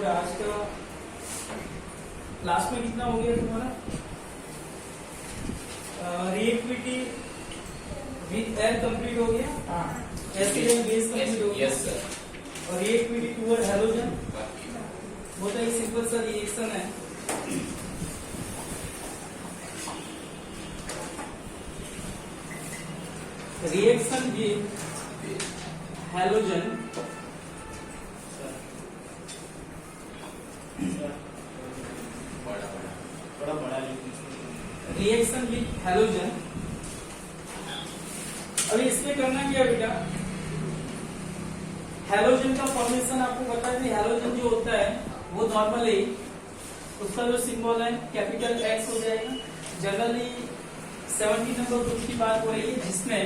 आज का लास्ट में कितना हो गया तुम्हारा? रिएक्टिविटी विद एयर कंप्लीट हो गया, एसिड एंड बेस कंप्लीट हो गया। Yes sir. और रिएक्टिविटी टुवर्ड हैलोजन, वो तो एक सिंपल सा रिएक्शन है। Reaction with halogen reaction with halogen. अभी इसमें करना क्या बेटा, हैलोजन का फॉर्मेशन आपको पता है कि हैलोजन जो होता है वो नॉर्मली उसका जो सिंबल है कैपिटल एक्स हो जाएगा। जनरली 70 नंबर ग्रुप की बात हो रही है जिसमें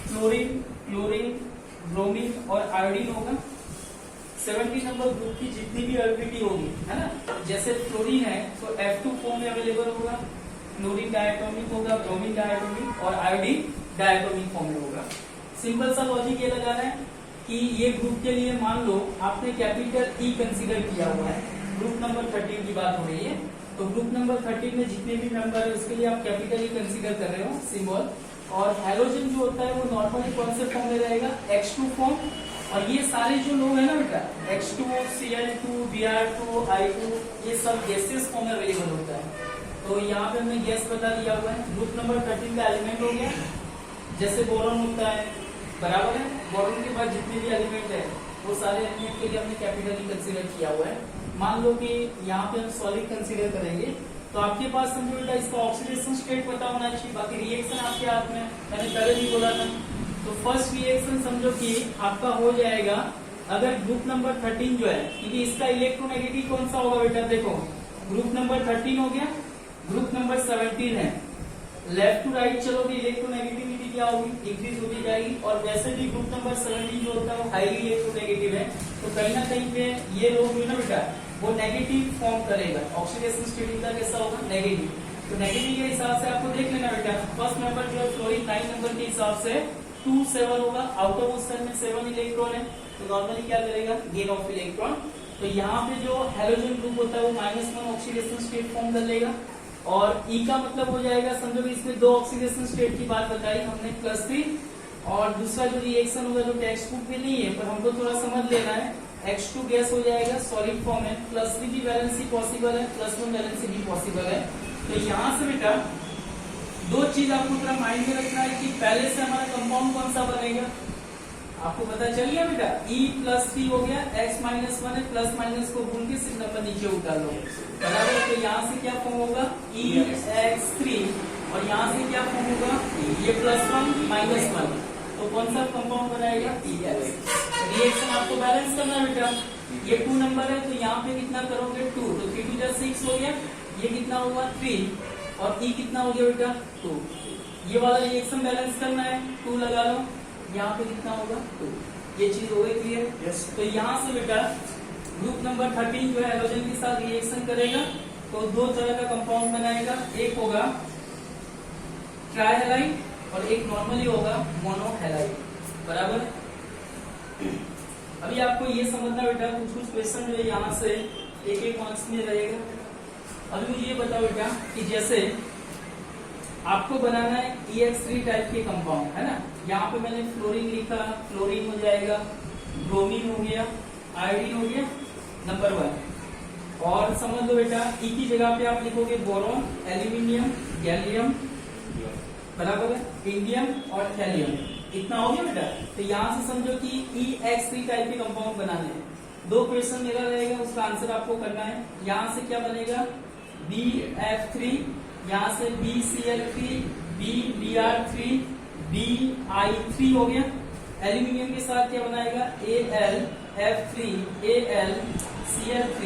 फ्लोरीन, क्लोरीन, ब्रोमीन और आयोडीन होगा। 70 नंबर ग्रुप की जितनी भी एल्बिलिटी होगी, है ना, जैसे फ्लोरीन है तो F2 फॉर्म में अवेलेबल होगा, क्लोरीन डायटोमिक होगा, ब्रोमीन डायटोमिक और आयोडीन डायटोमिक फॉर्म में होगा। सिंपल सा लॉजिक ये लगाना है कि ये ग्रुप के लिए मान लो आपने कैपिटल ई कंसीडर किया हुआ है, ग्रुप नंबर 13 की बात हो रही है, तो ग्रुप नंबर 13 में जितने भी मेंबर है उसके लिए आप कैपिटल ई कंसीडर कर रहे हो सिंबल। और हैलोजन जो होता है वो नॉर्मली कौन से फॉर्म में रहेगा, H2 फॉर्म। और ये सारे जो लोग है ना बेटा, H2, Cl2, Br2, I2, ये सब गैसेस फॉर्म में अवेलेबल होता है। तो यहाँ पे हमने गैस बता दिया हुआ है। ग्रुप नंबर 13 का एलिमेंट हो गया, जैसे बोरॉन होता है, बराबर है। बोरॉन के बाद जितने भी एलिमेंट है वो सारे एलिमेंट के लिए हमने कैपिटल ई कंसीडर किया हुआ है। मान लो कि यहाँ पे हम सॉलिड कंसीडर करेंगे तो आपके पास समझो बेटा इसका ऑक्सीडेशन स्टेट पता होना चाहिए, बाकी रिएक्शन आपके हाथ में, मैंने पहले भी बोला था। तो फर्स्ट रिएक्शन समझो कि आपका हो जाएगा, अगर ग्रुप नंबर 13 जो है, क्योंकि इसका इलेक्ट्रोनेगेटिव कौन सा होगा बेटा, देखो ग्रुप नंबर 13 हो गया, ग्रुप नंबर 17 है, लेफ्ट टू राइट चलोगे इलेक्ट्रोनेगेटिविटी क्या होगी, इंक्रीज होती जाएगी। और वैसे भी ग्रुप नंबर 17 जो होता है वो हाईली इलेक्ट्रोनेगेटिव है, तो कहीं ना कहीं पे ये लोग जो है ना बेटा वो नेगेटिव फॉर्म करेगा। ऑक्सीडेशन स्टेट इनका कैसा होगा, नेगेटिव। तो नेगेटिव के हिसाब से आपको देख लेना बेटा, फर्स्ट नंबर जो है फ्लोरीन 9 नंबर के हिसाब से 2 7 होगा, आउट ऑफ उस में 7 इलेक्ट्रॉन है, तो नॉर्मली क्या करेगा, गेन ऑफ इलेक्ट्रॉन। तो यहाँ पे जो हैलोजन ग्रुप होता है वो -1 ऑक्सीडेशन स्टेट फॉर्म कर लेगा। और ई का मतलब हो जाएगा, समझो कि इसमें 2 ऑक्सीडेशन स्टेट की बात बताई हमने, +3। और दूसरा जो रिएक्शन होगा जो टेक्स्ट बुक में नहीं है पर हमको थोड़ा समझ लेना है, H2 गैस हो जाएगा, सॉलिड फॉर्म है, +3 की वैलेंसी पॉसिबल है, +1 वैलेंसी भी पॉसिबल है। तो यहाँ से बेटा 2 चीज आपको थोड़ा माइंड में रखना है कि पहले से हमारा कंपाउंड कौन सा बनेगा, आपको पता चल गया बेटा, E+3 हो गया, X-1 है, प्लस माइनस को भूल के सिर्फ नंबर नीचे उतार लो, बराबर। तो यहाँ से क्या फॉर्म होगा, EX3, और यहाँ से क्या फॉर्म होगा, ये +1 -1, तो कौन सा कंपाउंड बनाएगा, EX। रिएक्शन आपको बैलेंस करना है बेटा, ये 2 नंबर है तो यहाँ पे कितना करोगे, 2, तो 3 2 6 हो गया, ये कितना होगा 3, और E कितना हो गया बेटा 2। ये वाला रिएक्शन बैलेंस करना है, 2 लगा लो, यहाँ पे कितना होगा 2। ये चीज हो गई क्लियर, yes। तो यहाँ से बेटा ग्रुप नंबर 13 जो है हैलोजन के साथ रिएक्शन करेगा तो 2 तरह का कंपाउंड बनाएगा, एक होगा ट्राइहैलाइड और एक नॉर्मली होगा मोनोहैलाइड, बराबर। अभी आपको ये समझना बेटा, कुछ कुछ क्वेश्चन जो है यहाँ से एक मार्क्स में रहेगा। अभी मुझे ये बताओ बेटा कि जैसे आपको बनाना है EX3 टाइप के कंपाउंड, है ना, यहाँ पे मैंने फ्लोरीन लिखा, फ्लोरीन हो जाएगा, ब्रोमीन हो गया, आयोडीन हो गया, नंबर 1। और समझ लो बेटा E की जगह पे आप लिखोगे बोरॉन, एल्यूमिनियम, गैलियम, बराबर है, इंडियम और थैलियम, इतना हो गया बेटा। तो यहाँ से समझो कि EX3 टाइप के कंपाउंड बनाने हैं। 2 क्वेश्चन मेरा रहेगा, उसका आंसर आपको करना है। यहाँ से क्या बनेगा, BF3, यहाँ से BCl3, BBr3, BI3 हो गया। एल्यूमिनियम के साथ क्या बनाएगा, AlF3, AlCl3,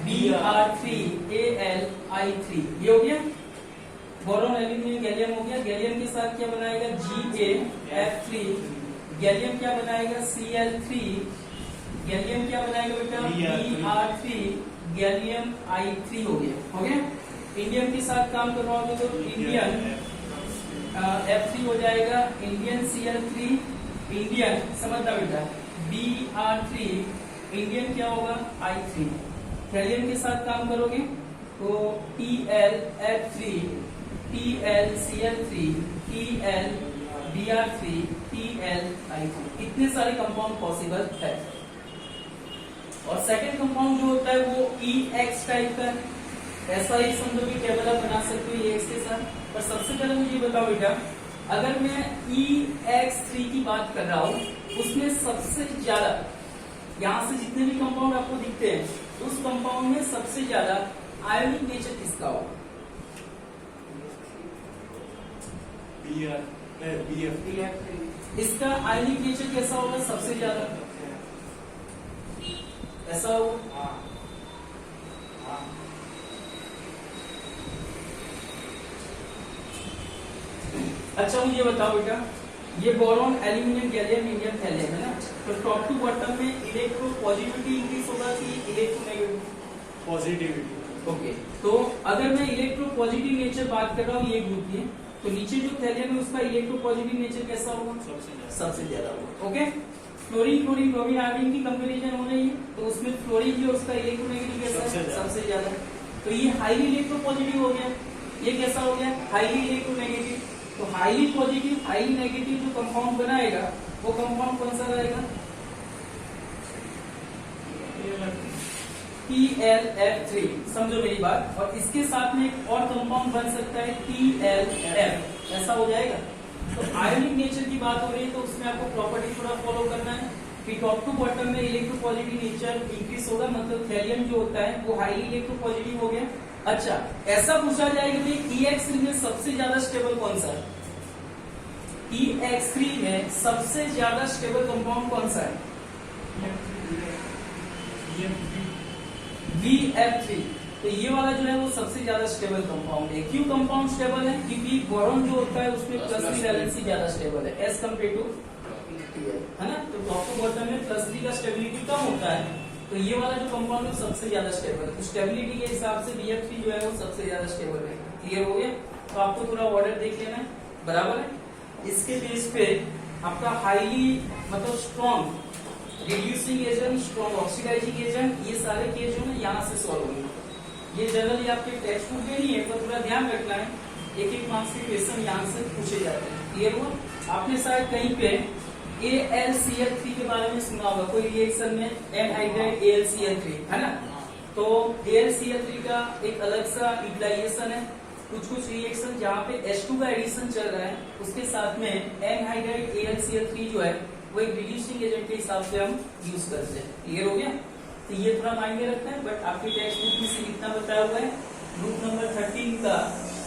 AlBr3, AlI3, ये हो गया। बोरॉन, एल्यूमिनियम, गैलियम हो गया। गैलियम के साथ क्या बनाएगा, GaF3, गैलियम क्या बनाएगा, Cl3, गैलियम क्या बनाएगा बेटा, Br3, गैलियम I3 हो गया। इंडियम के साथ काम करवाओगे तो इंडियन F3 हो जाएगा, इंडियन Cl3, इंडियन समझना बेटा Br3, इंडियन क्या होगा I3। थैलियम के साथ काम करोगे तो TlF3, TlCl3, TlBr3, TlI2, इतने सारे कंपाउंड पॉसिबल है। और सेकंड कंपाउंड जो होता है वो EX टाइप का है। ऐसा ही समझो कि टेबल आप बना सकते हो EX के साथ। पर सबसे पहले मुझे बताओ बेटा, अगर मैं EX3 की बात कर रहा हूं, उसमें सबसे ज्यादा यहां से जितने भी कंपाउंड आपको दिखते हैं, उस कंपाउंड में सबसे ज्यादा आयोनिक नेचर किसका होगा? इसका आयोनिक नेचर कैसा होगा सबसे ज्यादा? ऐसा होगा। अच्छा मुझे बताओ बेटा, ये boron, aluminium, gallium, indium, thallium है ना, तो टॉप टू बॉटम में इलेक्ट्रो पॉजिटिविटी इंक्रीज होगा कि इलेक्ट्रोनेगेटिविटी? पॉजिटिविटी। ओके, तो अगर मैं इलेक्ट्रो पॉजिटिव नेचर बात कर रहा हूँ ये ग्रुप की, तो नीचे जो थैलियम है उसका इलेक्ट्रो पॉजिटिव नेचर कैसा होगा? सबसे ज्यादा होगा। Okay, fluorine, chlorine, bromine, iodine की कंपैरिजन हो रही है, तो उसमें फ्लोरीन जो उसका इलेक्ट्रोनेगेटिव कैसा है? सबसे ज्यादा। तो ये हाईली इलेक्ट्रो पॉजिटिव हो गया, ये कैसा हो गया? Highly electronegative. तो हाईली पॉजिटिव, हाईली नेगेटिव जो कंपाउंड बनाएगा वो कंपाउंड कौन सा रहेगा? TlF3। समझो मेरी बात। और इसके साथ में एक और कंपाउंड बन सकता है TlF, ऐसा हो जाएगा। तो आयोनिक नेचर की बात हो रही है, तो उसमें आपको प्रॉपर्टी थोड़ा फॉलो करना है कि टॉप टू बॉटम में इलेक्ट्रोपॉजिटिव नेचर इंक्रीज होगा, मतलब थैलियम जो होता है वो हाईली इलेक्ट्रोपॉजिटिव हो गया। अच्छा, ऐसा पूछा जाएगा कि EX3 में सबसे ज्यादा स्टेबल कौन सा है? EX3 में सबसे ज्यादा स्टेबल कंपाउंड कौन सा है? VF3। तो ये वाला जो है वो सबसे ज्यादा स्टेबल कंपाउंड है। क्यों कंपाउंड स्टेबल है? क्योंकि बोरॉन जो होता है उसमें +3 वैलेंसी ज्यादा स्टेबल है एज कम्पेयर टू, है ना। तो टॉप टू बॉटम में +3 का स्टेबिलिटी कम होता है, तो ये वाला जो कंपाउंड है सबसे ज्यादा स्टेबल है। तो स्टेबिलिटी के हिसाब से VF3 जो है वो सबसे ज्यादा स्टेबल है। क्लियर हो गया? तो आपको थोड़ा ऑर्डर देख लेना है, बराबर है। इसके बेस पे आपका हाईली मतलब strong reducing agent, strong oxidizing agent, ये सारे केस जो है यहाँ से सॉल्व होंगे। ये जनरली आपके टेक्स्ट बुक में नहीं है, तो थोड़ा ध्यान रखना है, एक एक मार्क्स के क्वेश्चन यहाँ से पूछे जाते हैं। क्लियर हुआ? आपने शायद कहीं पे AlCl3 के बारे में सुना होगा, कोई रिएक्शन में एनहाइड्राइड AlCl3, है ना। तो AlCl3 का एक अलग सा यूटिलाइजेशन है। कुछ रिएक्शन जहाँ पे H2 का एडिशन चल रहा है, उसके साथ में एनहाइड्राइड AlCl3 जो है वो एक रिड्यूसिंग एजेंट के हिसाब से हम यूज करते हैं। क्लियर हो गया? तो ये थोड़ा माइंड में रखना है, बट आपके टेक्स्ट बुक में से इतना बताया हुआ है। ग्रुप नंबर 13 का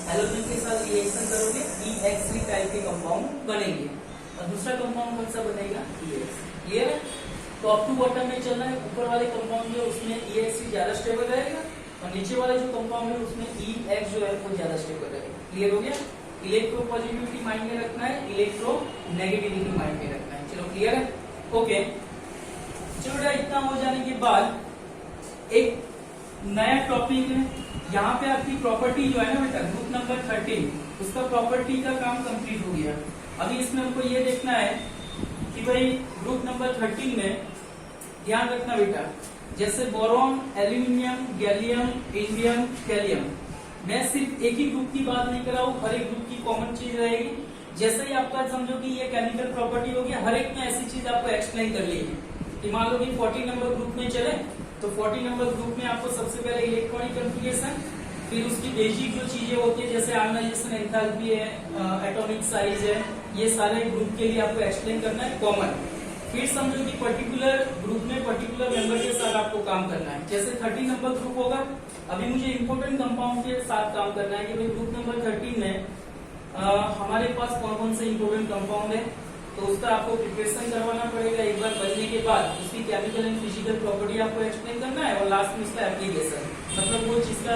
हैलोजन के साथ रिएक्शन करोगे EX3 टाइप के कंपाउंड बनेंगे, और दूसरा कंपाउंड कौन सा बनेगा? EX। क्लियर है? टॉप टू बॉटम में चलना है। ऊपर वाले कंपाउंड जो है उसमें EX3 ज्यादा स्टेबल रहेगा, और नीचे वाला जो कंपाउंड है उसमें EX जो है वो ज्यादा स्टेबल रहेगा। क्लियर हो गया? इलेक्ट्रो पॉजिटिविटी माइंड में रखना है, इलेक्ट्रो नेगेटिविटी माइंड में रखना है। चलो क्लियर है? ओके, चलो बेटा इतना हो जाने के बाद एक नया टॉपिक है। यहाँ पे आपकी प्रॉपर्टी जो है ना बेटा, ग्रुप नंबर 13 उसका प्रॉपर्टी का काम कंप्लीट हो गया। अभी इसमें हमको ये देखना है कि भाई ग्रुप नंबर 13 में ध्यान रखना बेटा, जैसे boron, aluminium, gallium, indium, thallium, मैं सिर्फ एक ही ग्रुप की बात नहीं कर रहा हूँ, हर एक ग्रुप की कॉमन चीज रहेगी। जैसे ही आपका समझो कि ये केमिकल प्रॉपर्टी होगी, हर एक में ऐसी चीज आपको एक्सप्लेन कर लेगी कि मान लो कि 40 नंबर ग्रुप में चले, तो 40 नंबर ग्रुप में आपको सबसे पहले इलेक्ट्रॉनिक कॉन्फ़िगरेशन, फिर उसकी बेसिक जो चीजें होती है जैसे आयनाइजेशन, एंथैल्पी है, एटॉमिक साइज है, ये सारे ग्रुप के लिए आपको एक्सप्लेन करना है कॉमन। फिर समझो कि पर्टिकुलर ग्रुप में पर्टिकुलर मेंबर के साथ आपको काम करना है। जैसे 30 नंबर ग्रुप होगा, अभी मुझे इंपोर्टेंट कंपाउंड के साथ काम करना है कि भाई ग्रुप नंबर 13 में हमारे पास कौन कौन से इंपोर्टेंट कंपाउंड है, तो उसका आपको प्रिपरेशन करवाना पड़ेगा। एक बार बनने के बाद उसकी केमिकल एंड फिजिकल प्रॉपर्टी आपको एक्सप्लेन करना है, और लास्ट में उसका एप्लीकेशन, मतलब वो चीज का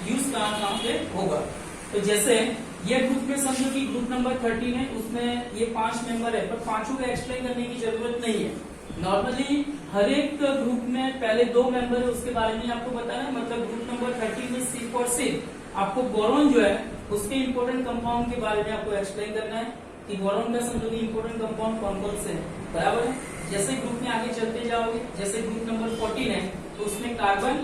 यूज कहाँ पे होगा। तो जैसे ये ग्रुप में समझो कि ग्रुप नंबर 13 है, उसमें ये 5 मेंबर है, पर पांचों का एक्सप्लेन करने की जरूरत नहीं है। नॉर्मली हर एक ग्रुप में पहले 2 मेंबर है, उसके बारे में आपको बताना है। मतलब ग्रुप नंबर 13 में सिर्फ और सिर्फ आपको बोरॉन जो है उसके इंपोर्टेंट कंपाउंड के बारे में आपको एक्सप्लेन करना है। कि बोरॉन का समझो कि इंपॉर्टेंट कंपाउंड कौन कौन से हैं, बराबर है। जैसे ग्रुप में आगे चलते जाओगे, जैसे ग्रुप नंबर 14 है तो उसमें कार्बन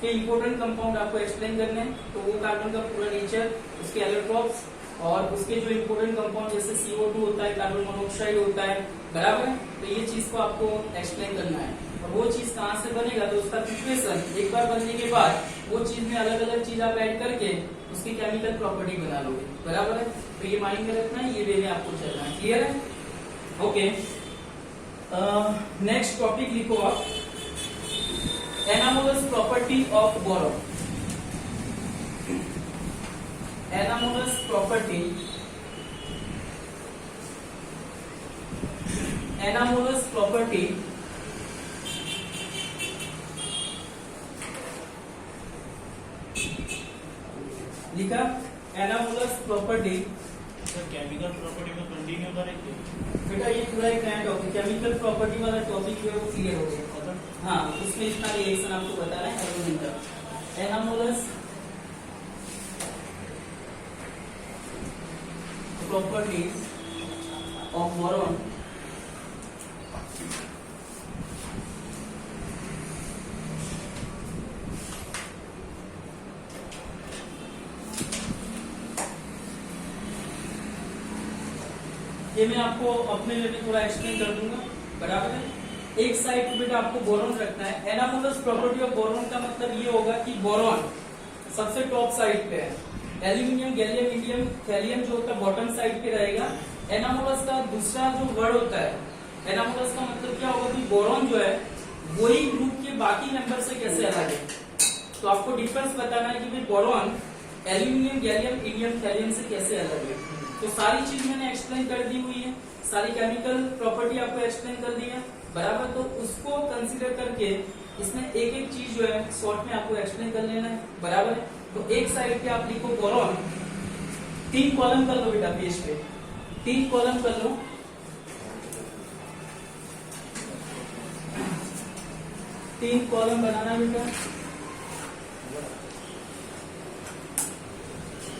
के इंपॉर्टेंट कंपाउंड आपको एक्सप्लेन करने हैं, तो वो कार्बन का पूरा नेचर, उसके एलोट्रॉप्स और उसके जो इंपॉर्टेंट कंपाउंड जैसे CO2 होता है, कार्बन मोनोऑक्साइड होता है, बराबर है। तो ये चीज को आपको एक्सप्लेन करना है, और वो चीज कहाँ से बनेगा, तो उसका प्रिपरेशन एक बार बनने के बाद वो चीज में अलग अलग चीज आप ऐड करके उसकी केमिकल प्रॉपर्टी बना लोगे, बराबर है। तो ये माइंड में रखना है, ये वे में आपको चलना है, क्लियर है। ओके, नेक्स्ट टॉपिक लिखो आप, anomalous property of boron. Anomalous property, anomalous property लिखा, एनामोलस प्रॉपर्टी। केमिकल प्रॉपर्टी में कंटिन्यू करेंगे बेटा, ये पूरा एक नया टॉपिक, केमिकल प्रॉपर्टी वाला टॉपिक जो है वो क्लियर हो गया। हाँ, उसमें इतना रिएक्शन आपको बता रहे हैं एल्यूमिनियम का। एनामोलस प्रॉपर्टीज ऑफ बोरॉन ये मैं आपको अपने वे में थोड़ा एक्सप्लेन कर दूंगा, बराबर है। एक साइड पे बेटा आपको बोरॉन रखना है। एनामोलस प्रॉपर्टी ऑफ बोरॉन का मतलब ये होगा कि बोरॉन सबसे टॉप साइड पे है, एल्यूमिनियम, गैलियम, इंडियम, थैलियम जो होता है बॉटम साइड पे रहेगा। एनामोलस का दूसरा जो वर्ड होता है, एनामोलस का मतलब क्या होगा कि बोरॉन जो है वही ग्रुप के बाकी मेंबर से कैसे अलग है। तो आपको डिफरेंस बताना है कि भाई boron aluminium, gallium, indium, thallium से कैसे अलग है। तो सारी चीज मैंने एक्सप्लेन कर दी हुई है, सारी केमिकल प्रॉपर्टी आपको एक्सप्लेन कर दी है, बराबर। तो उसको कंसीडर करके इसमें एक एक चीज जो है शॉर्ट में आपको एक्सप्लेन कर लेना है, बराबर है। तो एक साइड पे आप लिखो बोरॉन, 3 कॉलम कर लो बेटा पेज पे, 3 कॉलम कर लो। तीन कॉलम बनाना बेटा,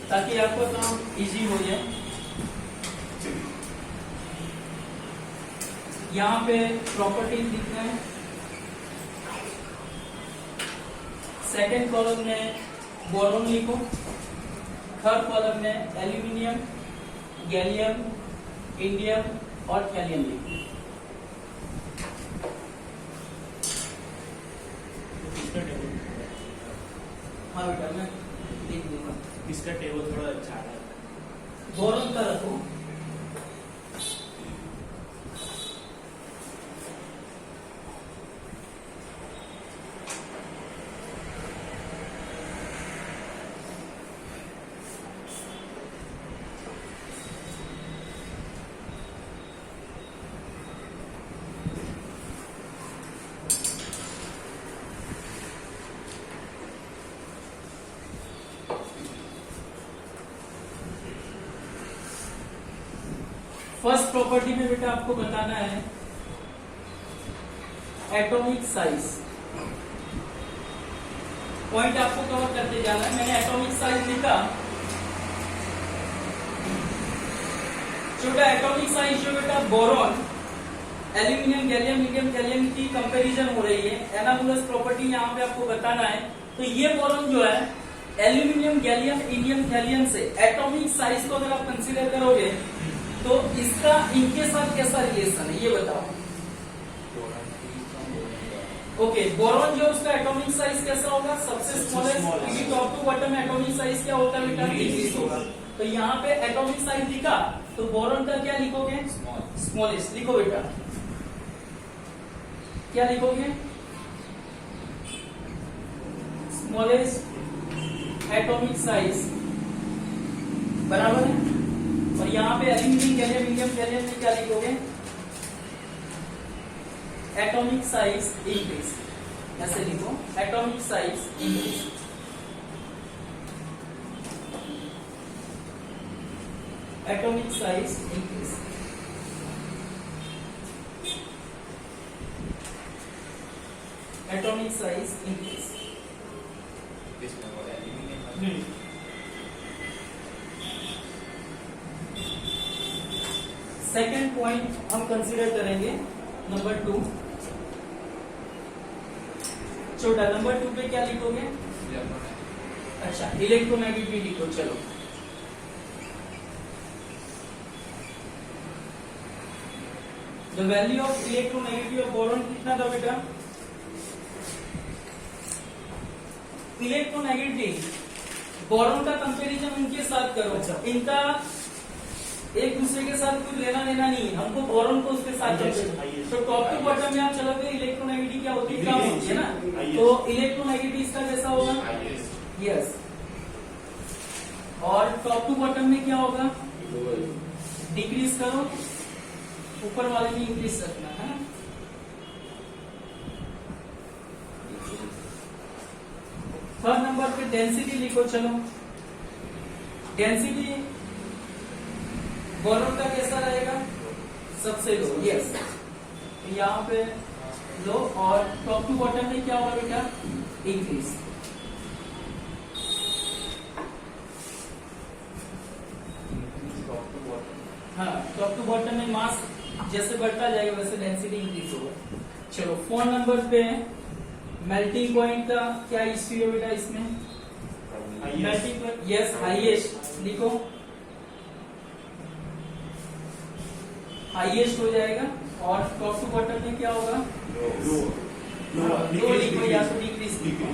ताकि आपका काम इजी हो जाए। यहाँ पे प्रॉपर्टीज लिखना है। सेकेंड कॉलम में बोरॉन लिखो, थर्ड कॉलम में एल्यूमिनियम, गैलियम, इंडियम और थैलियम लिखो। हाँ बेटा, मैं लिख दूंगा। इसका टेबल थोड़ा अच्छा है, बोरॉन का रखो। फर्स्ट प्रॉपर्टी में बेटा आपको बताना है एटॉमिक साइज। पॉइंट आपको कवर करते जाना है। मैंने एटॉमिक साइज लिखा, छोटा एटॉमिक साइज जो बेटा boron, aluminium, gallium, indium, thallium की कंपैरिजन हो रही है। एनामोलस प्रॉपर्टी यहाँ पे आपको बताना है। तो ये बोरॉन जो है एल्यूमिनियम, गैलियम, इंडियम, थैलियम से एटॉमिक साइज को अगर आप कंसीडर करोगे तो इसका इनके साथ कैसा रिलेशन है ये बताओ। ओके, बोरॉन जो उसका एटॉमिक साइज कैसा होगा, सबसे smallest, top to bottom atomic size क्या होता है बेटा, 30 होगा। तो यहाँ पे एटॉमिक साइज लिखा, तो बोरॉन का क्या लिखोगे, स्मॉलेस्ट लिखो बेटा। क्या लिखोगे, स्मॉलेस्ट एटॉमिक साइज, बराबर है। और यहाँ पे एल्यूमिनियम, गैलियम, इंडियम, थैलियम में क्या लिखोगे, एटॉमिक साइज इंक्रीज, ऐसे लिखो, atomic size increase. Atomic size increase, atomic size increase. Second point हम कंसीडर करेंगे नंबर 2। छोटा नंबर 2 पे क्या लिखोगे? अच्छा, इलेक्ट्रोनेगेटिविटी लिखो। चलो, the value of electronegativity of boron कितना था बेटा? इलेक्ट्रोनेगेटिविटी बोरॉन का कंपैरिजन उनके साथ करो। अच्छा। इनका एक दूसरे के साथ कोई लेना देना नहीं है, हमको बोरॉन को उसके साथ highest। तो टॉप टू बॉटम में आप चलोगे, इलेक्ट्रोनेगेटिविटी क्या होती है? कम होती है ना। highest। तो इलेक्ट्रोनेगेटिविटी इसका कैसा होगा? यस। और टॉप टू बॉटम में क्या होगा? डिक्रीज करो, ऊपर वाले में इंक्रीज रखना है ना। थर्ड नंबर पे डेंसिटी लिखो। चलो, डेंसिटी बोरॉन का कैसा रहेगा? सबसे लो। यस, यहाँ पे लो। और टॉप टू बॉटम में क्या होगा बेटा? इंक्रीज। हाँ, टॉप टू बॉटम में मास जैसे बढ़ता जाएगा वैसे डेंसिटी इंक्रीज होगा। चलो, 4 नंबर पे मेल्टिंग पॉइंट का क्या इश्यू है बेटा इसमें? मेल्टिंग पॉइंट, यस, हाईएस्ट लिखो। हाईएस्ट हो जाएगा। और टॉप टू बॉटम में क्या होगा? दो लिखो या तो डिक्रीज लिखो।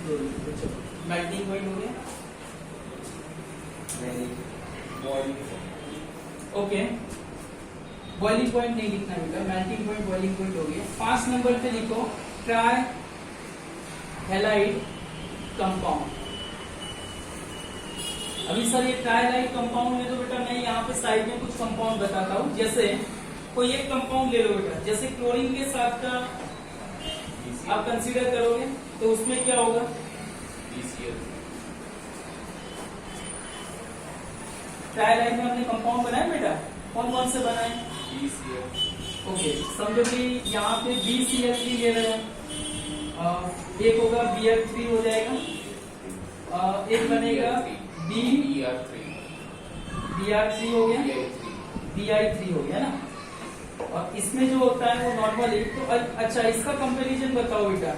दो लिखो। चलो, मेल्टिंग पॉइंट हो गया। ओके, बॉइलिंग पॉइंट नहीं लिखना बेटा, मेल्टिंग पॉइंट बॉइलिंग पॉइंट हो गया। 5 नंबर पे लिखो ट्राई हैलाइड कंपाउंड। अभी सर ये ट्राई हैलाइड कंपाउंड में तो बेटा मैं यहाँ पे साइड में कुछ कंपाउंड बताता हूँ। जैसे कोई एक कंपाउंड ले लो बेटा, जैसे क्लोरीन के साथ का आप कंसीडर करोगे तो उसमें क्या होगा? ट्राई हैलाइड में हमने कंपाउंड बनाए बेटा, कौन कौन से बनाए? ओके, समझो कि यहाँ पे BCl3 ले रहे हैं, एक होगा Br3 हो जाएगा, एक बनेगा Br3 हो गया, Bi3 हो गया ना। और इसमें जो होता है वो नॉर्मली तो अच्छा, इसका कंपैरिजन बताओ बेटा।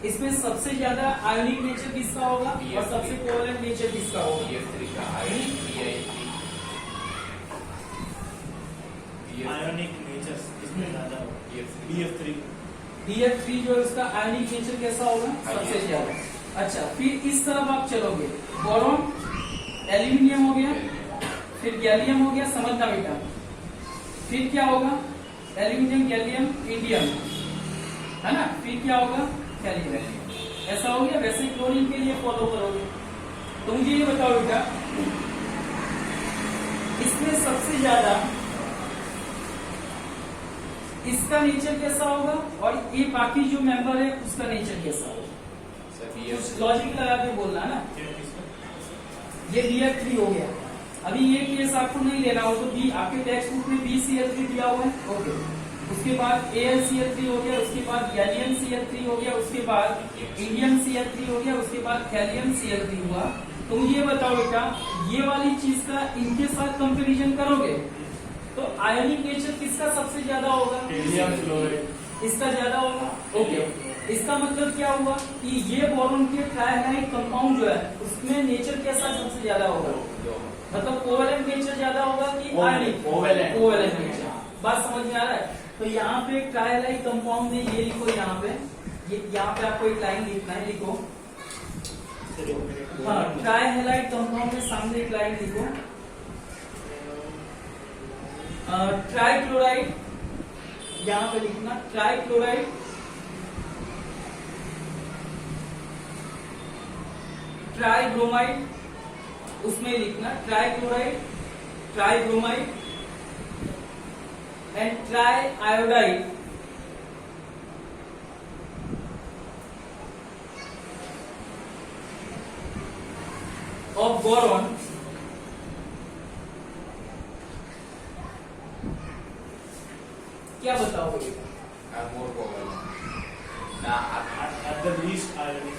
इसमें सबसे ज्यादा आयोनिक नेचर किसका होगा और सबसे कोवलेंट नेचर किसका होगा? आयोनिक नेचर इसमें ज्यादा होगा। BF3 जो है उसका आयोनिक नेचर कैसा होगा? सबसे ज्यादा। अच्छा, फिर इस तरफ आप चलोगे, बोरॉन एल्यूमिनियम हो गया, फिर गैलियम हो गया, समझना बेटा। फिर क्या होगा? एल्यूमिनियम, गैलियम, इंडियम, है ना। फिर क्या होगा? कैल्शियम। ऐसा हो गया। वैसे क्लोरीन के लिए फॉलो करोगे तो मुझे ये बताओ बेटा, इसमें सबसे ज्यादा इसका नेचर कैसा होगा और ये बाकी जो मेंबर है उसका नेचर कैसा होगा? कुछ लॉजिक लगा के बोलना है ना। ये Br3 हो गया। अभी ये केस आपको नहीं लेना हो तो आपके टेक्स्ट बुक में BCl3 दिया हुआ है। ओके, उसके बाद AlCl3 हो गया, उसके बाद गैलियम Cl3 हो गया, उसके बाद इंडियम Cl3 हो गया, उसके बाद थैलियम Cl3 हुआ। तो मुझे ये बताओ बेटा, ये वाली चीज का इनके साथ कंपैरिजन करोगे तो आयनिक नेचर किसका सबसे ज्यादा होगा? इसका ज्यादा होगा। ओके, इसका मतलब क्या हुआ कि ये बोरॉन के ट्राइहाइड कंपाउंड जो है उसमें नेचर कैसा सबसे ज्यादा होगा? मतलब कोवेलेंट नेचर ज्यादा होगा कि आयनिक? Covalent nature. बात समझ में आ रहा है? तो यहाँ पे ट्राइहाइड कंपाउंड में ये लिखो, यहाँ पे यहाँ पे आपको एक लाइन लिखना है, लिखो। हाँ, ट्राइहाइड कंपाउंड में सामने एक लाइन लिखो, ट्राइक्लोराइड, यहाँ पे लिखना ट्राइक्लोराइड, ट्राइब्रोमाइड, उसमें लिखना trichloride, tribromide and ट्राइआयोडाइड of boron क्या बताओगे? At the least ionic,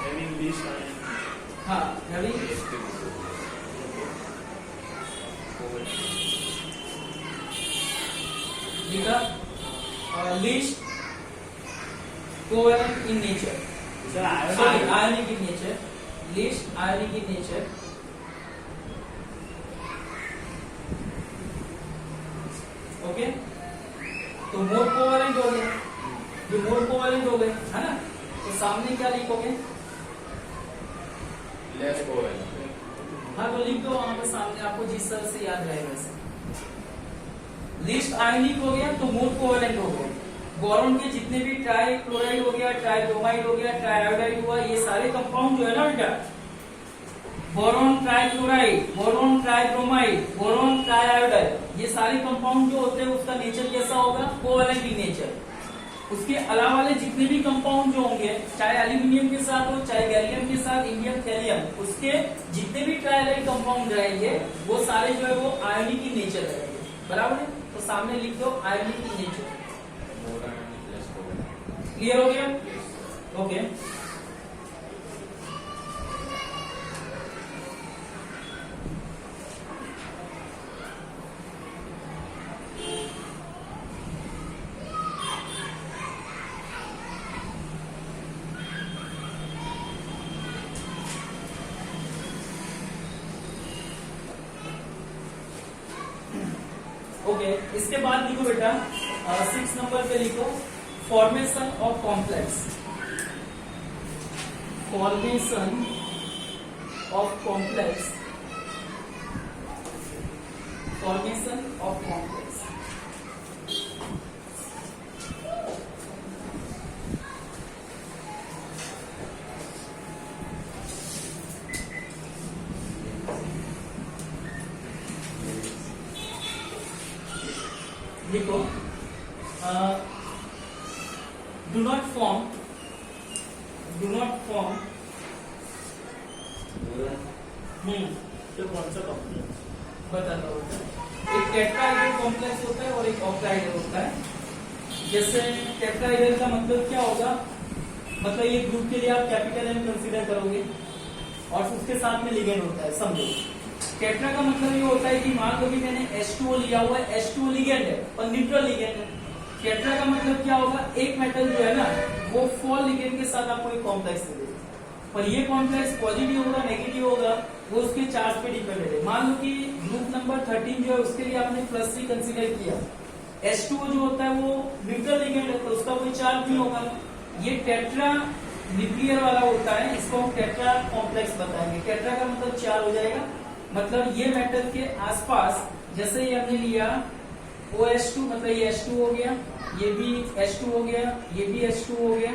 having least ionic. हाँ, लिखा least covalent in nature, sir sorry ionic in nature, least ionic in nature, okay. तो मोर कोवेलेंट हो गया, ये मोर कोवेलेंट हो गए, है ना। तो सामने क्या लिखोगे? Less covalent. हाँ तो लिख दो वहां पे सामने, आपको जिस तरह से याद रहेगा वैसे। लिस्ट आयनिक हो गया तो मोर कोवेलेंट हो गया। बोरॉन के जितने भी ट्राई क्लोराइड हो गया, ट्राई ब्रोमाइड हो गया, ट्राई आयोडाइड हुआ, ये सारे कंपाउंड जो है ना बेटा, boron try chloride, boron try bromide, boron try iodide, ये सारे कंपाउंड जो होते हैं उसका नेचर कैसा होगा? Covalent in nature. उसके अलावा वाले जितने भी कंपाउंड जो होंगे, चाहे एल्यूमिनियम के साथ हो, चाहे गैलियम के साथ, इंडियम, थैलियम, उसके जितने भी ट्राइलाइट कंपाउंड रहेंगे वो सारे जो है वो आयनिक इन नेचर रहेंगे, बराबर है। तो सामने लिख दो आयनिक इन नेचर। क्लियर हो गया? ओके। ओके, इसके बाद लिखो बेटा 6 नंबर पे लिखो formation of complex, formation of complex, formation of complex. लिखो डू नॉट फॉर्म तो कौन सा कंपनी? बताता हूँ। एक टेट्राहेड्रल कॉम्प्लेक्स होता है और एक ऑक्टाहेड्रल होता है। जैसे टेट्राहेड्रल का मतलब क्या होगा? मतलब ये ग्रुप के लिए आप कैपिटल एम कंसीडर करोगे और उसके साथ में लिगेंड होता है, समझो। टेट्रा का मतलब ये होता है कि मान लो कि मैंने H2O लिया हुआ है, H2O लिगेंड है और न्यूट्रल लिगेंड है। टेट्रा का मतलब क्या होगा? एक मेटल जो है ना वो 4 लिगेंड के साथ आपको एक कॉम्प्लेक्स दे देगा, पर ये कॉम्प्लेक्स पॉजिटिव होगा नेगेटिव होगा वो उसके चार्ज पे डिपेंडेंट है। मान लो कि ग्रुप नंबर 13 जो है उसके लिए आपने +3 कंसीडर किया, H2O जो होता है वो न्यूट्रल लिगेंड है तो उसका कोई चार्ज नहीं होगा। ये टेट्रा न्यूक्लियर वाला होता है, इसको हम टेट्रा कॉम्प्लेक्स बताएंगे। टेट्रा का मतलब 4 हो जाएगा, मतलब ये मेटल के आसपास जैसे ये हमने लिया OH2 मतलब ये H2 हो गया, ये भी H2 हो गया, ये भी H2 हो गया,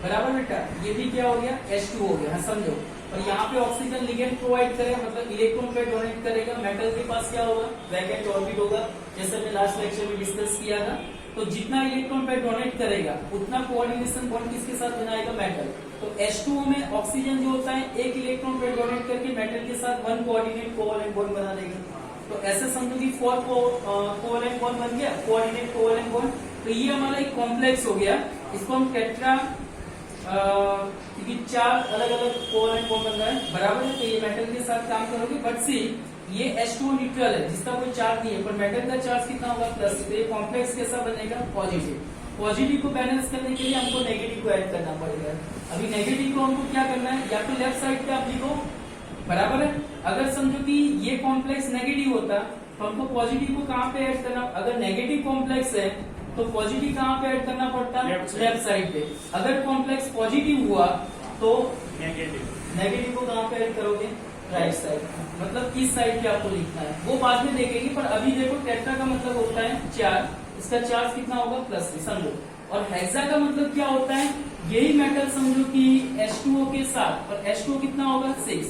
बराबर बेटा। ये भी क्या हो गया? H2 हो गया, हाँ समझो। और यहाँ पे ऑक्सीजन लिगेंड प्रोवाइड करेगा मतलब इलेक्ट्रॉन पे डोनेट करेगा। मेटल के पास क्या होगा? वैकेंट ऑर्बिट होगा, जैसे हमने लास्ट लेक्चर में डिस्कस किया था। तो जितना इलेक्ट्रॉन पे डोनेट करेगा उतना कोऑर्डिनेशन बॉन्ड किसके साथ बनाएगा? मेटल। तो H2O में ऑक्सीजन जो होता है एक इलेक्ट्रॉन पे डोनेट करके मेटल के साथ 1 कोऑर्डिनेट कोवैलेंट बॉन्ड बना देगा। तो ऐसे समझो कि 4 कोवैलेंट बॉन्ड बन गया, कोऑर्डिनेट कोवैलेंट बॉन्ड। तो ये हमारा एक कॉम्प्लेक्स हो गया, इसको हम टेट्रा, क्योंकि 4 अलग अलग कोवैलेंट बॉन्ड बन रहा है, बराबर है। तो ये मेटल के साथ काम करोगे, बट सी ये H2O न्यूट्रल है जिसका कोई चार्ज नहीं है, पर मेटल का चार्ज कितना होगा? प्लस। तो ये कॉम्प्लेक्स कैसा बनेगा? पॉजिटिव। पॉजिटिव को बैलेंस करने के लिए हमको नेगेटिव को ऐड करना पड़ेगा। अभी नेगेटिव को हमको क्या करना है? या तो लेफ्ट साइड पे आप लिखो, बराबर है। अगर समझो कि ये कॉम्प्लेक्स नेगेटिव होता तो हमको पॉजिटिव को कहाँ पे ऐड करना? अगर नेगेटिव कॉम्प्लेक्स है तो पॉजिटिव कहाँ पे ऐड करना पड़ता? लेफ्ट साइड पे। अगर कॉम्प्लेक्स पॉजिटिव हुआ तो नेगेटिव को कहाँ पे ऐड करोगे? राइट साइड, मतलब इस साइड पे आपको लिखना है, वो बाद में देखेंगे। पर अभी देखो टेट्रा का मतलब होता है 4, इसका चार्ज कितना होगा? +3, समझो। और हेक्सा का मतलब क्या होता है? यही मेटल समझो कि H2O के साथ, और H2O कितना होगा? 6।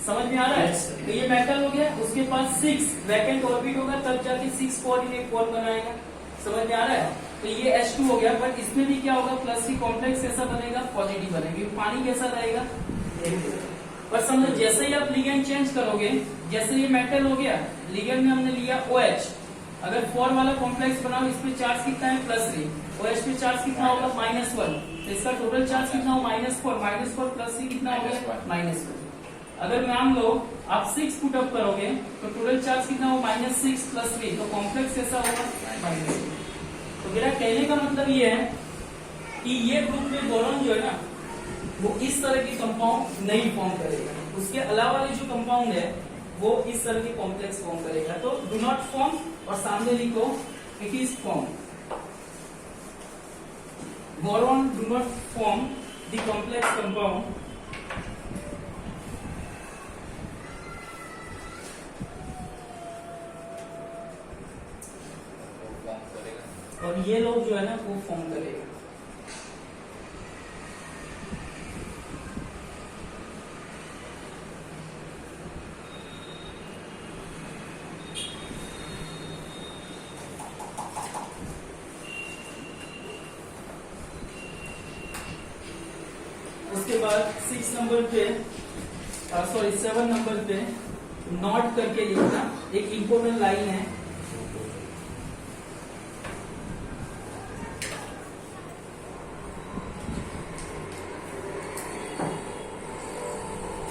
समझ में आ रहा है? तो ये मेटल हो गया, उसके पास 6 वैकेंट ऑर्बिट होगा, तब जाके 6 कोऑर्डिनेट बॉन्ड बनाएगा। समझ में आ रहा है? तो ये H2 हो गया, बट इसमें भी क्या होगा? +3 कॉम्प्लेक्स कैसा बनेगा? पॉजिटिव बनेगा। पानी कैसा रहेगा? पर समझो जैसे ही आप लिगेंड चेंज करोगे, जैसे ये मेटल हो गया, लिगेंड में हमने लिया OH, अगर 4 वाला कॉम्प्लेक्स बनाओ, इस पे चार्ज कितना है? +3। OH पे चार्ज कितना होगा? -1। तो इसका टोटल चार्ज कितना हो? -4। -4 +3 कितना हो गया? -1। अगर मान लो आप 6 पुट अप करोगे तो टोटल चार्ज कितना हो? -6 + 3, तो कॉम्प्लेक्स कैसा होगा? -3। तो मेरा कहने का मतलब ये है कि ये ग्रुप में बोरॉन जो है ना वो इस तरह के कंपाउंड नहीं फॉर्म करेगा, उसके अलावा वाले जो कंपाउंड है वो इस तरह के कॉम्प्लेक्स फॉर्म करेगा। तो डू नॉट फॉर्म और सामने लिखो it is form. Boron do not form the complex compound और ये लोग जो है ना वो फॉर्म करेगा। उसके बाद 6 नंबर पे 7 नंबर पे नोट करके लिखना, एक इंपॉर्टेंट लाइन है।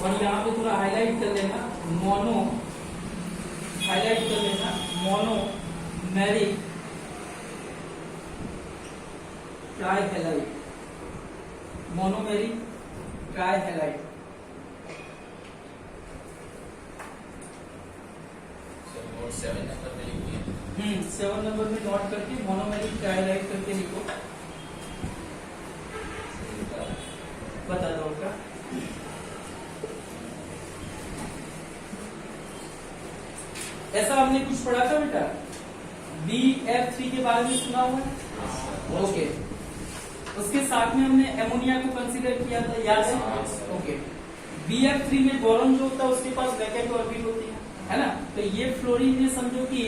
और यहाँ पे थोड़ा हाईलाइट कर लेना, मोनो हाईलाइट कर लेना, mono मैरिक trihalide, monomeric trihalide. 7 number में नोट करके मोनोमेरिक ट्राइहैलाइड करके लिखो। बता दो क्या ऐसा हमने कुछ पढ़ा था बेटा, BF3 के बारे में सुना हुआ है? ओके। उसके साथ में हमने एमोनिया को कंसीडर किया था, याद है? ओके। BF3 में बोरॉन जो होता है उसके पास वैकेंट ऑर्बिट होती है ना? तो ये फ्लोरीन ने समझो कि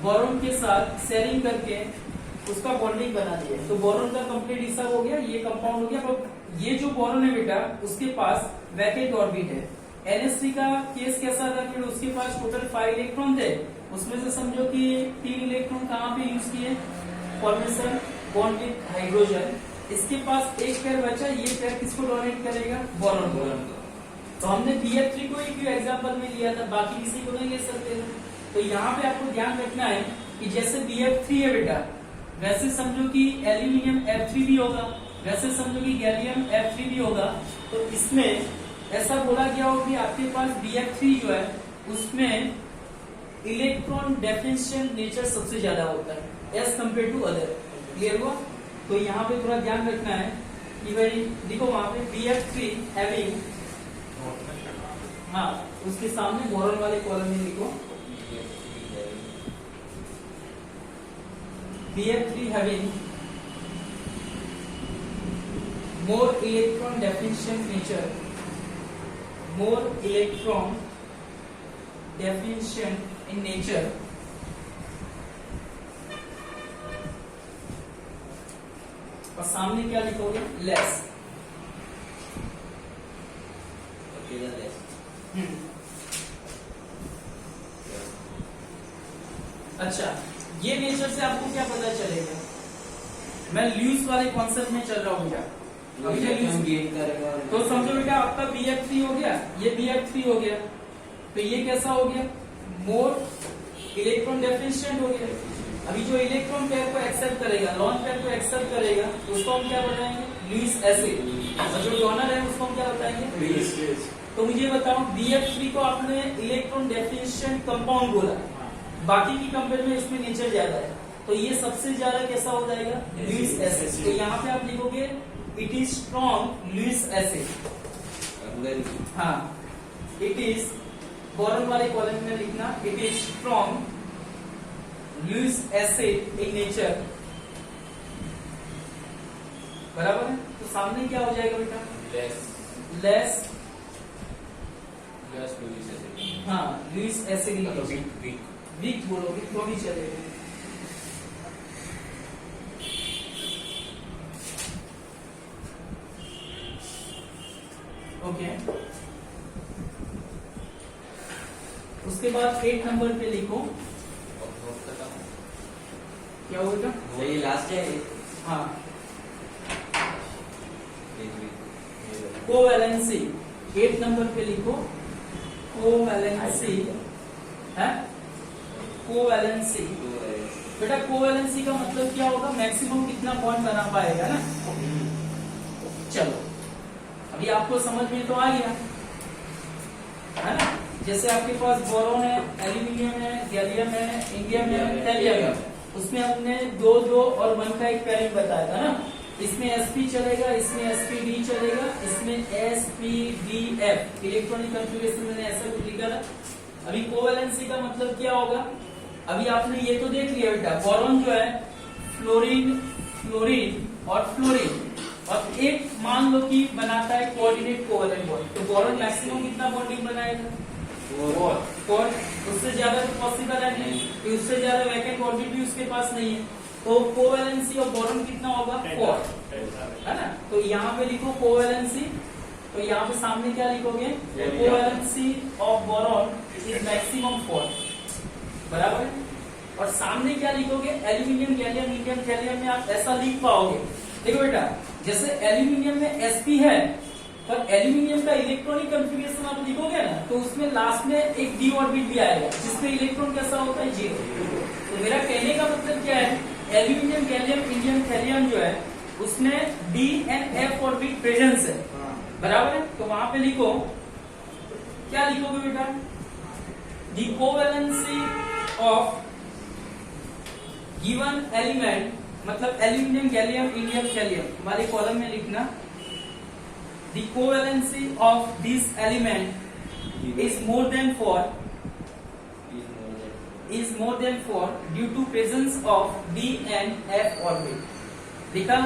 बोरॉन के साथ शेयरिंग करके उसका बॉन्डिंग बना दिया, तो बोरॉन का कंप्लीट हिस्सा हो गया, ये कंपाउंड हो गया। पर ये जो बोरॉन है बेटा उसके पास वैकेंट ऑर्बिट है। NH3 का केस कैसा था कि उसके पास टोटल 5 इलेक्ट्रॉन थे, उसमें से समझो कि 3 इलेक्ट्रॉन कहाँ पे यूज किए? Formation bond with hydrogen. इसके पास एक पेयर बचा, ये पेयर किसको डोनेट करेगा? बोरॉन को। तो हमने BF3 को एक एग्जांपल में लिया था, बाकी किसी को नहीं ले सकते थे। तो यहाँ पे आपको ध्यान रखना है कि जैसे BF3 है बेटा, वैसे समझो कि एल्यूमिनियम F3 भी होगा, वैसे समझो कि गैलियम F3 भी होगा। तो इसमें ऐसा बोला गया हो कि आपके पास BF3 जो है उसमें इलेक्ट्रॉन डेफिशिएंट नेचर सबसे ज्यादा होता है as compared to other. Clear हुआ? तो यहाँ पे थोड़ा ध्यान रखना है कि भाई देखो वहां पे BF3 हैविंग, हाँ उसके सामने बोरॉन वाले कॉलम में लिखो BF3 having more electron deficient nature, more electron deficient in nature, और सामने क्या लिखोगे? लेस। अच्छा, ये नेचर से आपको क्या पता चलेगा? मैं ल्यूस वाले कॉन्सेप्ट में चल रहा हूँ बेटा। तो समझो बेटा आपका BF3 हो गया, ये BF3 हो गया, तो ये कैसा हो गया? मोर इलेक्ट्रॉन डेफिशिएंट हो गया। अभी जो इलेक्ट्रॉन पेयर को एक्सेप्ट करेगा, लॉन पेयर को एक्सेप्ट करेगा, उसको हम क्या बताएंगे? Lewis acid. और जो डोनर है उसको हम क्या बताएंगे? तो मुझे बताओ BF3 को आपने इलेक्ट्रॉन डेफिशिएंट कंपाउंड बोला, बाकी की कंपेयर में इसमें नेचर ज्यादा है, तो ये सबसे ज्यादा कैसा हो जाएगा? Lewis acid. तो यहाँ पे आप लिखोगे it is strong Lewis acid. हाँ, इट इज बोरॉन वाले कॉलम में लिखना it is strong Lewis acid in nature. बराबर है? तो सामने क्या हो जाएगा बेटा? Less Lewis acid. हाँ, लुईस एसिड। वीक बोलोगे तो भी चलेगा। ओके। उसके बाद 8 नंबर पे लिखो क्या होगा? ये लास्ट है। हाँ, कोवैलेंसी। 8 नंबर पे लिखो कोवैलेंसी है, कोवैलेंसी बेटा कोवैलेंसी का मतलब क्या होगा, मैक्सिमम कितना बॉन्ड बना पाएगा ना। चलो अभी आपको समझ में तो आ गया है ना। जैसे आपके पास बोरॉन है, एल्यूमिनियम है, गैलियम है, इंडियम है, थैलियम है, उसमें हमने 2 2 और 1 का एक पेयरिंग बताया था ना। इसमें sp चलेगा, इसमें sp_d चलेगा, इसमें sp_d_f इलेक्ट्रॉनिक कॉन्फ़िगरेशन मैंने ऐसा कुछ लिखा था। अभी कोवैलेंसी का मतलब क्या होगा, अभी आपने ये तो देख लिया बेटा, बोरॉन जो है फ्लोरीन फ्लोरीन और फ्लोरीन, और एक मान लो कि बनाता है कोऑर्डिनेट कोवैलेंट बॉन्ड, तो बोरॉन मैक्सिमम कितना बॉन्डिंग बनाएगा, 4। उससे ज्यादा तो पॉसिबल है नहीं, कि उससे ज्यादा वैकेंट ऑर्बिट भी उसके पास नहीं है, तो कोवैलेंसी ऑफ बोरॉन कितना होगा, 4 है ना। तो यहाँ पे लिखो कोवैलेंसी, तो यहाँ पे सामने क्या लिखोगे, covalency of boron is maximum 4, बराबर है। और सामने क्या लिखोगे, एल्यूमिनियम, गैलियम, इंडियम, थैलियम में आप ऐसा लिख पाओगे। देखो बेटा, जैसे एल्यूमिनियम में sp है, पर एल्यूमिनियम का इलेक्ट्रॉनिक कॉन्फ़िगरेशन आप लिखोगे ना, तो उसमें लास्ट में एक d ऑर्बिट भी आएगा, जिसमें इलेक्ट्रॉन कैसा होता है, 0। तो मेरा कहने का मतलब क्या है, एल्यूमिनियम, गैलियम, इंडियम, थैलियम जो है उसमें d and f orbit presence है, बराबर है। तो वहां पे लिखो, क्या लिखोगे बेटा, the covalency of given element, मतलब एल्यूमिनियम, गैलियम, इंडियम, थैलियम, हमारे कॉलम में लिखना, the covalency of this element is more than 4 due to presence of d and f orbit, लिखा,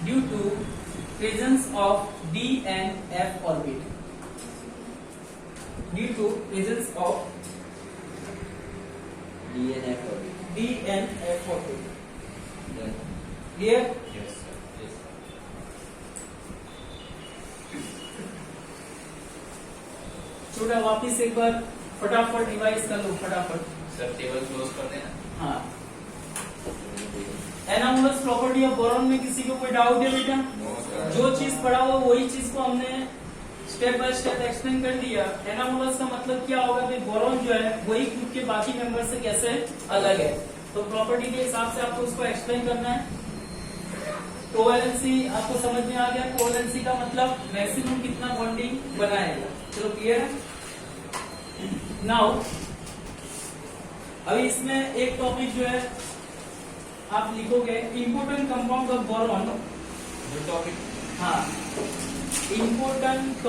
due to presence of d and f orbit, due to presence of d and f orbit, clear। छोटा वापिस एक बार फटाफट revise कर लो, फटाफट sir table close कर देना। हाँ, एनामोलस प्रॉपर्टी ऑफ बोरॉन में किसी को कोई डाउट है बेटा? जो चीज पढ़ा हो वही चीज को हमने स्टेप बाय स्टेप एक्सप्लेन कर दिया। एनामोलस का मतलब क्या होगा, भाई बोरॉन जो है वही ग्रुप के बाकी मेंबर से कैसे अलग है, तो प्रॉपर्टी के हिसाब से आपको उसको एक्सप्लेन करना है। कोवैलेंसी आपको समझ में आ गया, कोवैलेंसी का मतलब मैक्सिमम कितना बॉन्डिंग बनाएगा। चलो क्लियर है। नाउ अभी इसमें एक टॉपिक जो है आप लिखोगे, important compound of boron. Topic, हाँ, इम्पोर्टेंट